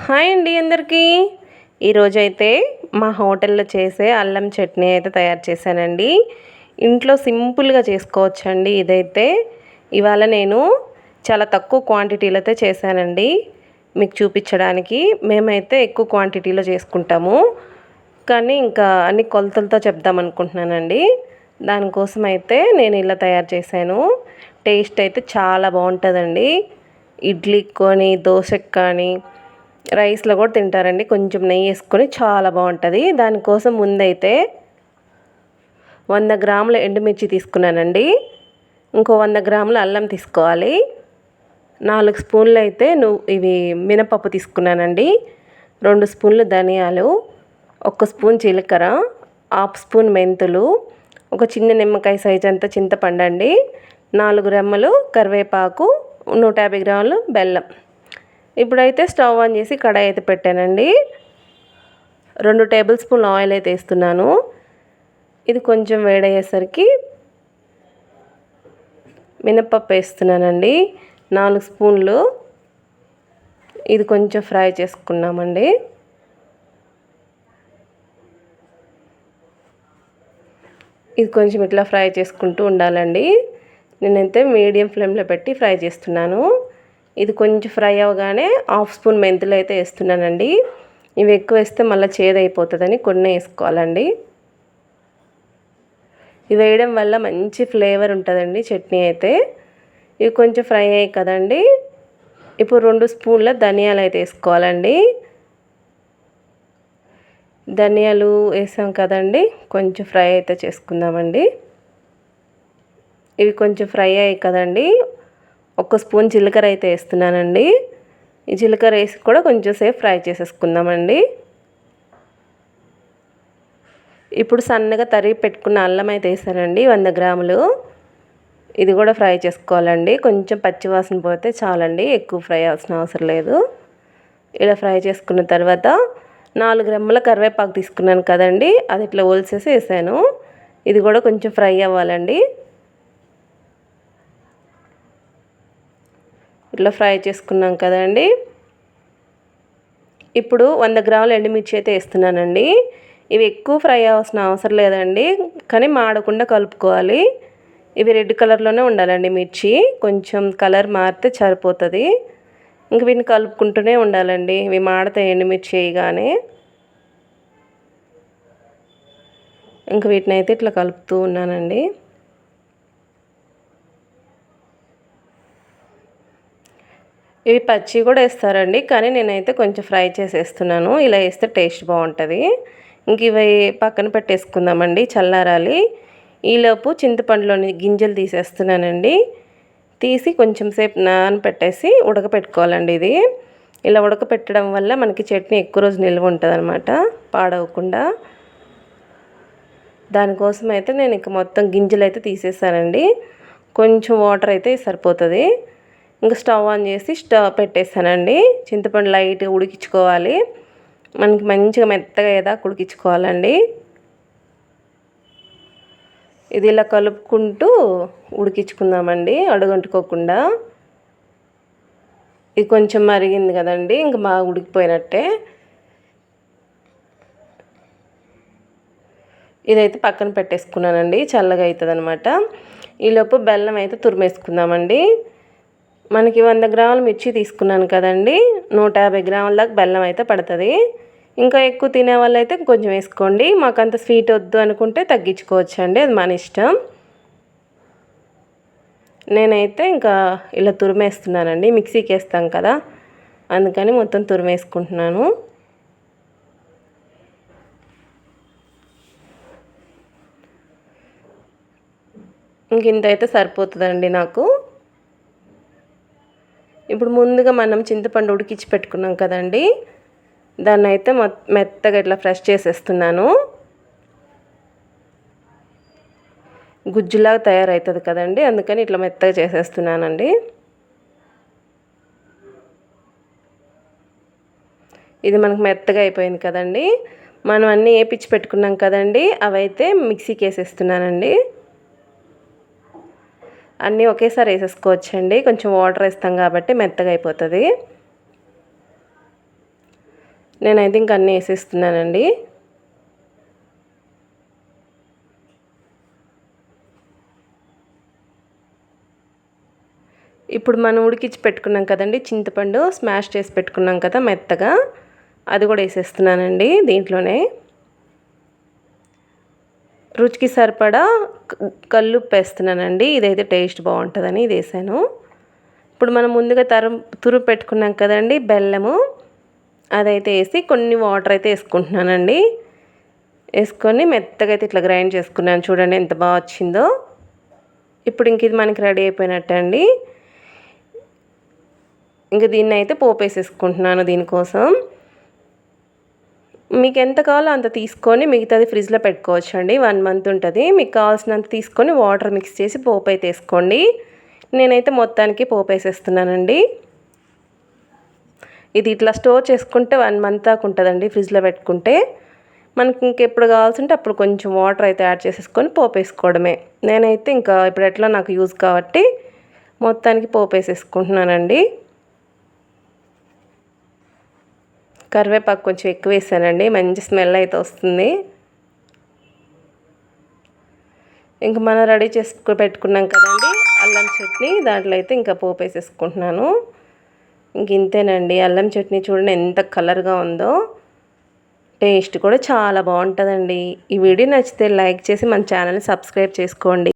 Hi అండి అందరికీ. ఈరోజైతే మా హోటల్లో చేసే అల్లం చట్నీ అయితే తయారు చేశానండి. ఇంట్లో సింపుల్గా చేసుకోవచ్చండి ఇదైతే. ఇవాళ నేను చాలా తక్కువ క్వాంటిటీలో అయితే చేశానండి మీకు చూపించడానికి. మేమైతే ఎక్కువ క్వాంటిటీలో చేసుకుంటాము, కానీ ఇంకా అన్ని కొలతలతో చెప్దాం అనుకుంటున్నానండి. దానికోసం అయితే నేను ఇలా తయారు చేశాను. టేస్ట్ అయితే చాలా బాగుంటుందండి. ఇడ్లీకి కానీ దోశకి కానీ రైస్లో కూడా తింటారండి. కొంచెం నెయ్యి వేసుకొని చాలా బాగుంటుంది. దానికోసం ముందైతే 100 గ్రాముల ఎండుమిర్చి తీసుకున్నానండి. ఇంకో 100 గ్రాముల అల్లం తీసుకోవాలి. 4 స్పూన్లు అయితే ఇవి మినపప్పు తీసుకున్నానండి. 2 స్పూన్లు ధనియాలు, 1 స్పూన్ జీలకర్ర, 1/2 స్పూన్ మెంతులు, ఒక చిన్న నిమ్మకాయ సైజ్ అంత చింతపండు అండి, 4 రెమ్మలు కరివేపాకు, 150 గ్రాములు బెల్లం. ఇప్పుడైతే స్టవ్ ఆన్ చేసి కడాయి అయితే పెట్టానండి. 2 టేబుల్ స్పూన్ల ఆయిల్ అయితే వేస్తున్నాను. ఇది కొంచెం వేడయ్యేసరికి మినపప్పు వేస్తున్నానండి, 4 స్పూన్లు. ఇది కొంచెం ఫ్రై చేసుకున్నామండి. ఇది కొంచెం ఇట్లా ఫ్రై చేసుకుంటూ ఉండాలండి. నేనైతే మీడియం ఫ్లేమ్లో పెట్టి ఫ్రై చేస్తున్నాను. ఇది కొంచెం ఫ్రై అవ్వగానే 1/2 స్పూన్ మెంతులు అయితే వేస్తున్నానండి. ఇవి ఎక్కువ వేస్తే మళ్ళీ చేదైపోతుందని కొన్ని వేసుకోవాలండి. ఇవి వేయడం వల్ల మంచి ఫ్లేవర్ ఉంటుందండి చట్నీ అయితే. ఇవి కొంచెం ఫ్రై అయ్యాయి కదండి. ఇప్పుడు 2 స్పూన్ల ధనియాలు అయితే వేసుకోవాలండి. ధనియాలు వేసాం కదండి, కొంచెం ఫ్రై అయితే చేసుకుందామండి. ఇవి కొంచెం ఫ్రై అయ్యాయి కదండి. 1 స్పూన్ జీలకర్ర అయితే వేస్తున్నానండి. ఈ జీలకర్ర వేసి కూడా కొంచెం సేపు ఫ్రై చేసేసుకుందామండి. ఇప్పుడు సన్నగా తరిగి పెట్టుకున్న అల్లం అయితే వేసానండి, 100 గ్రాములు. ఇది కూడా ఫ్రై చేసుకోవాలండి. కొంచెం పచ్చివాసన పోతే చాలండి, ఎక్కువ ఫ్రై అవ్వాల్సిన అవసరం లేదు. ఇలా ఫ్రై చేసుకున్న తర్వాత 4 రెమ్మల కరివేపాకు తీసుకున్నాను కదండి, అది ఇట్లా ఒలిసేసి వేసాను. ఇది కూడా కొంచెం ఫ్రై అవ్వాలండి. ఇట్లా ఫ్రై చేసుకున్నాం కదండి. ఇప్పుడు 100 గ్రాముల ఎండుమిర్చి అయితే వేస్తున్నానండి. ఇవి ఎక్కువ ఫ్రై అవ్వాల్సిన అవసరం లేదండి, కానీ మాడకుండా కలుపుకోవాలి. ఇవి రెడ్ కలర్లోనే ఉండాలండి మిర్చి, కొంచెం కలర్ మారితే సరిపోతుంది. ఇంక వీటిని కలుపుకుంటూనే ఉండాలండి. ఇవి మాడతాయి ఎండుమిర్చి వేయగానే. ఇంక వీటిని అయితే ఇట్లా కలుపుతూ ఉన్నానండి. ఇవి పచ్చి కూడా వేస్తారండి, కానీ నేనైతే కొంచెం ఫ్రై చేసేస్తున్నాను. ఇలా వేస్తే టేస్ట్ బాగుంటుంది. ఇంక ఇవి పక్కన పెట్టేసుకుందామండి, చల్లారాలి. ఈలోపు చింతపండులోని గింజలు తీసేస్తున్నానండి. తీసి కొంచెం సేపు నానపెట్టేసి ఉడకపెట్టుకోవాలండి. ఇది ఇలా ఉడకపెట్టడం వల్ల మనకి చట్నీ ఎక్కువ రోజు నిల్వ ఉంటుంది అనమాట, పాడవకుండా. దానికోసం అయితే నేను ఇక మొత్తం గింజలు అయితే తీసేసానండి. కొంచెం వాటర్ అయితే సరిపోతుంది. ఇంకా స్టవ్ ఆన్ చేసి స్టవ్ పెట్టేస్తానండి. చింతపండు లైట్గా ఉడికించుకోవాలి, మనకి మంచిగా మెత్తగా అయ్యేదాకా ఉడికించుకోవాలండి. ఇది ఇలా కలుపుకుంటూ ఉడికించుకుందామండి, అడుగంటుకోకుండా. ఇది కొంచెం మరిగింది కదండి, ఇంకా బాగా ఉడికిపోయినట్టే. ఇదైతే పక్కన పెట్టేసుకున్నానండి, చల్లగా అవుతుంది అనమాట. ఈలోపు బెల్లం అయితే తురిమేసుకుందామండి. మనకి 100 గ్రాముల మిర్చి తీసుకున్నాను కదండి, 150 గ్రాముల దాకా బెల్లం అయితే పడుతుంది. ఇంకా ఎక్కువ తినే వాళ్ళు అయితే కొంచెం వేసుకోండి. మాకు అంత స్వీట్ వద్దు అనుకుంటే తగ్గించుకోవచ్చు అండి, అది మన ఇష్టం. నేనైతే ఇంకా ఇలా తురిమేస్తున్నానండి, మిక్సీకి వేస్తాం కదా, అందుకని మొత్తం తురిమేసుకుంటున్నాను. ఇంక ఇంత అయితే సరిపోతుందండి నాకు. ఇప్పుడు ముందుగా మనం చింతపండు ఉడికించి పెట్టుకున్నాం కదండి, దాన్ని అయితే మెత్తగా ఇట్లా ఫ్రెష్ చేసేస్తున్నాను. గుజ్జులాగా తయారవుతుంది కదండి, అందుకని ఇట్లా మెత్తగా చేసేస్తున్నానండి. ఇది మనకు మెత్తగా అయిపోయింది కదండి. మనం అన్నీ వేపించి పెట్టుకున్నాం కదండి, అవైతే మిక్సీకి వేసేస్తున్నానండి. అన్నీ ఒకేసారి వేసేసుకోవచ్చండి, కొంచెం వాటర్ వేస్తాం కాబట్టి మెత్తగా అయిపోతుంది. నేనైతే ఇంక అన్నీ వేసేస్తున్నానండి. ఇప్పుడు మనం ఉడికించి పెట్టుకున్నాం కదండి చింతపండు, స్మాష్ చేసి పెట్టుకున్నాం కదా మెత్తగా, అది కూడా వేసేస్తున్నానండి దీంట్లోనే. రుచికి సరిపడా కల్లుప్పు వేస్తున్నానండి, ఇదైతే టేస్ట్ బాగుంటుందని ఇది వేసాను. ఇప్పుడు మనం ముందుగా తురుము పెట్టుకున్నాం కదండి బెల్లము, అదైతే వేసి కొన్ని వాటర్ అయితే వేసుకుంటున్నానండి. వేసుకొని మెత్తగా అయితే ఇట్లా గ్రైండ్ చేసుకున్నాను, చూడండి ఎంత బాగా వచ్చిందో. ఇప్పుడు ఇంక ఇది మనకి రెడీ అయిపోయినట్టే అండి. ఇంక దీన్ని అయితే పోపు వేసేసుకుంటున్నాను. దీనికోసం మీకు ఎంత కావాలో అంత తీసుకొని మిగతాది ఫ్రిడ్జ్లో పెట్టుకోవచ్చు అండి, 1 మంత్ ఉంటుంది. మీకు కావాల్సినంత తీసుకొని వాటర్ మిక్స్ చేసి పోపు అయితే వేసుకోండి. నేనైతే మొత్తానికి పోపు వేసేస్తున్నానండి. ఇది ఇట్లా స్టోర్ చేసుకుంటే 1 మంత్ దాకా ఉంటుందండి ఫ్రిడ్జ్లో పెట్టుకుంటే. మనకి ఇంకెప్పుడు కావాల్సింటే అప్పుడు కొంచెం వాటర్ అయితే యాడ్ చేసేసుకొని పోపు వేసుకోవడమే. నేనైతే ఇంకా ఇప్పుడు ఎట్లా నాకు యూజ్ కాబట్టి మొత్తానికి పోపు వేసేసుకుంటున్నానండి. కరివేపాకు కొంచెం ఎక్కువ వేసానండి, మంచి స్మెల్ అయితే వస్తుంది. ఇంక మనం రెడీ చేసి పెట్టుకున్నాం కదండి అల్లం చట్నీ, దాంట్లో అయితే ఇంకా పోపు వేసేసుకుంటున్నాను. ఇంక ఇంతేనండి, అల్లం చట్నీ చూడండి ఎంత కలర్గా ఉందో. టేస్ట్ కూడా చాలా బాగుంటుందండి. ఈ వీడియో నచ్చితే లైక్ చేసి మన ఛానల్ని సబ్స్క్రైబ్ చేసుకోండి.